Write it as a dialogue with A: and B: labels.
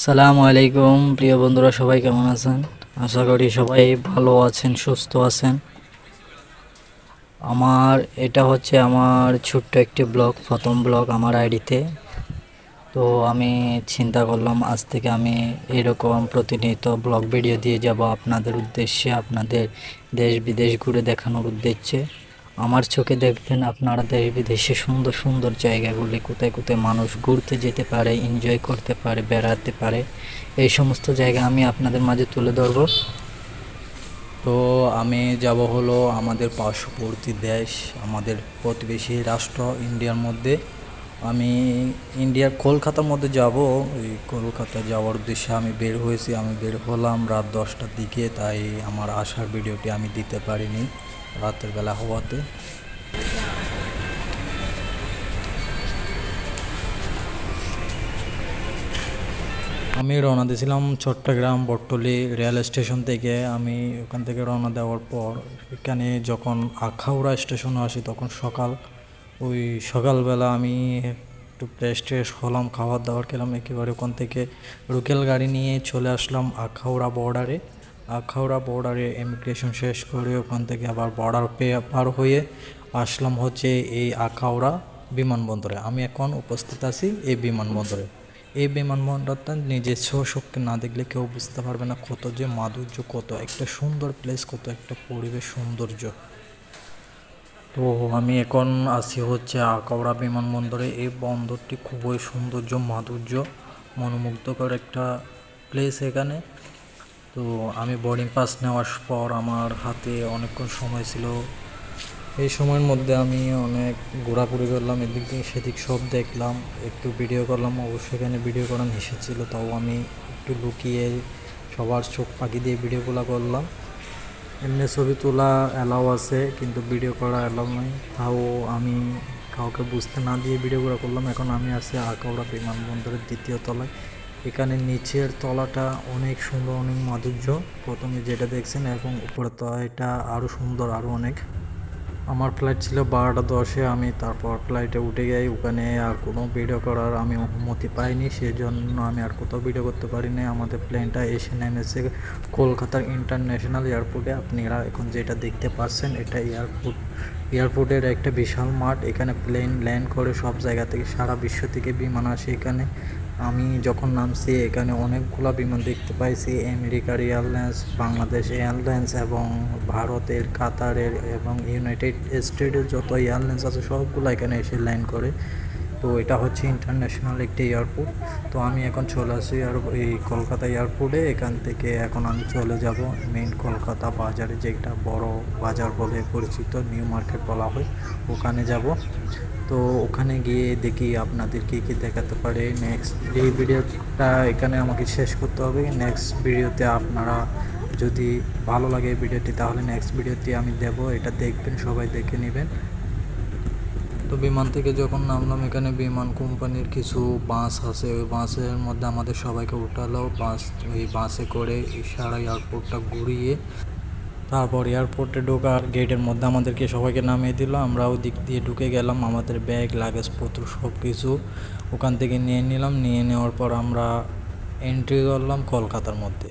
A: সালামু আলাইকুম প্রিয় বন্ধুরা, সবাই কেমন আছেন? আশা করি সবাই ভালো আছেন, সুস্থ আছেন। এটা হচ্ছে আমার ছোট্ট একটি ব্লগ, প্রথম ব্লগ আমার আইডিতে। তো আমি চিন্তা করলাম আজ থেকে আমি এরকম প্রতিনিয়ত ব্লগ ভিডিও দিয়ে যাব আপনাদের উদ্দেশ্যে, আপনাদের দেশ বিদেশ ঘুরে দেখানোর উদ্দেশ্যে। আমার চোখে দেখবেন আপনারা দেশ বিদেশে সুন্দর সুন্দর জায়গাগুলি, কোথায় কোথায় মানুষ ঘুরতে যেতে পারে, এনজয় করতে পারে, বেড়াতে পারে, এই সমস্ত জায়গা আমি আপনাদের মাঝে তুলে ধরব। তো আমি যাব হলো আমাদের পার্শ্ববর্তী দেশ, আমাদের প্রতিবেশী রাষ্ট্র ইন্ডিয়ার মধ্যে। আমি ইন্ডিয়ার কলকাতার মধ্যে যাব। এই কলকাতা যাওয়ার উদ্দেশ্যে আমি বের হয়েছি। আমি বের হলাম রাত 10টার দিকে, তাই আমার আসার ভিডিওটি আমি দিতে পারিনি রাতের বেলা হওয়াতে। আমি রওনা দিয়েছিলাম চট্টগ্রাম বটতলী রেল স্টেশন থেকে। আমি ওখান থেকে রওনা দেওয়ার পর এখানে যখন আখাউড়া স্টেশনে আসি তখন ওই সকালবেলা আমি একটু ফ্রেশ ট্রেশ হলাম, খাবার দাবার খেলাম, একেবারে ওখান থেকে লোকাল গাড়ি নিয়ে চলে আসলাম আখাউড়া বর্ডারে। আখাউড়া বর্ডারে ইমিগ্রেশন শেষ করে ওখান থেকে আবার বর্ডার পার হয়ে আসলাম হচ্ছে এই আখাউড়া বিমানবন্দরে। আমি এখন উপস্থিত আছি এই বিমানবন্দরে। এই বিমানবন্দরটা নিজের চোখে না দেখলে কেউ বুঝতে পারবে না কত যে মাধুর্য, কত একটা সুন্দর প্লেস, কত একটা পরিবেশ সৌন্দর্য। তো আমি এখন আছি হচ্ছে আখাউড়া বিমানবন্দরে। এই বন্দরটি খুবই সৌন্দর্য, মাধুর্য, মনোমুগ্ধকর একটা প্লেস এখানে। তো আমি বোর্ডিং পাস নেওয়ার পর আমার হাতে অনেকক্ষণ সময় ছিল। এই সময়ের মধ্যে আমি অনেক ঘোরাঘুরি করলাম, এদিক থেকে সেদিক সব দেখলাম, একটু ভিডিও করলাম। অবশ্যই এখানে ভিডিও করা নিষেধ ছিল, তাও আমি একটু লুকিয়ে সবার চোখ পাখি দিয়ে ভিডিওগুলো করলাম। এমনি ছবি তোলা অ্যালাউ আছে, কিন্তু ভিডিও করা অ্যালাউ নয়। তাও আমি কাউকে বুঝতে না দিয়ে ভিডিওগুলো করলাম। এখন আমি আছি আখাউড়া বিমানবন্দরের দ্বিতীয় তলায়। এখানে নিচের তলাটা অনেক সুন্দর, অনেক মাধুর্য। প্রথমে যেটা দেখছেন এবং উপরের তলাটা আরও সুন্দর, আরও অনেক। আমার ফ্লাইট ছিল 12টা 10-এ। আমি তারপর ফ্লাইটে উঠে যাই। ওখানে আর কোনো ভিডিও করার আমি অনুমতি পাইনি, সেজন্য আমি আর কোথাও ভিডিও করতে পারিনি। আমাদের প্লেনটা এসে নেমেছে কলকাতার ইন্টারন্যাশনাল এয়ারপোর্টে। আপনারা এখন যেটা দেখতে পাচ্ছেন এটা এয়ারপোর্টের একটা বিশাল মাঠ। এখানে প্লেন ল্যান্ড করে সব জায়গা থেকে, সারা বিশ্ব থেকে বিমান আসে এখানে। আমি যখন নামছি এখানে অনেকগুলো বিমান দেখতে পাইছি, আমেরিকার এয়ারলাইন্স, বাংলাদেশ এয়ারলাইন্স এবং ভারতের, কাতারের এবং ইউনাইটেড স্টেটের যত এয়ারলাইন্স আছে সবগুলো এখানে এসে ল্যান্ড করে। তো এটা হচ্ছে ইন্টারন্যাশনাল একটি এয়ারপোর্ট। তো আমি এখন চলে আসি আর এই কলকাতা এয়ারপোর্টে। এখান থেকে এখন আমি চলে যাব মেইন কলকাতা বাজারে, যেটা বড় বাজার বলে পরিচিত, নিউ মার্কেট বলা হয়, ওখানে যাব। তো ওখানে গিয়ে দেখি আপনাদের কী কী দেখাতে পারে। নেক্সট এই ভিডিওটা এখানে আমাকে শেষ করতে হবে। নেক্সট ভিডিওতে আপনারা যদি ভালো লাগে এই ভিডিওটি, তাহলে নেক্সট ভিডিওটি আমি দেব, এটা দেখবেন, সবাই দেখে নেবেন। তো বিমান থেকে যখন নামলাম, এখানে বিমান কোম্পানির কিছু বাস আছে, ওই বাসের মধ্যে আমাদের সবাইকে উঠালো। ওই বাসে করে সারা এয়ারপোর্টটা ঘুরিয়ে তারপর এয়ারপোর্টে ঢোকার গেটের মধ্যে আমাদেরকে সবাইকে নামিয়ে দিল। আমরা ওই দিক দিয়ে ঢুকে গেলাম, আমাদের ব্যাগ লাগেজপত্র সব কিছু ওখান থেকে নিয়ে নিলাম। নিয়ে নেওয়ার পর আমরা এন্ট্রি করলাম কলকাতার মধ্যে।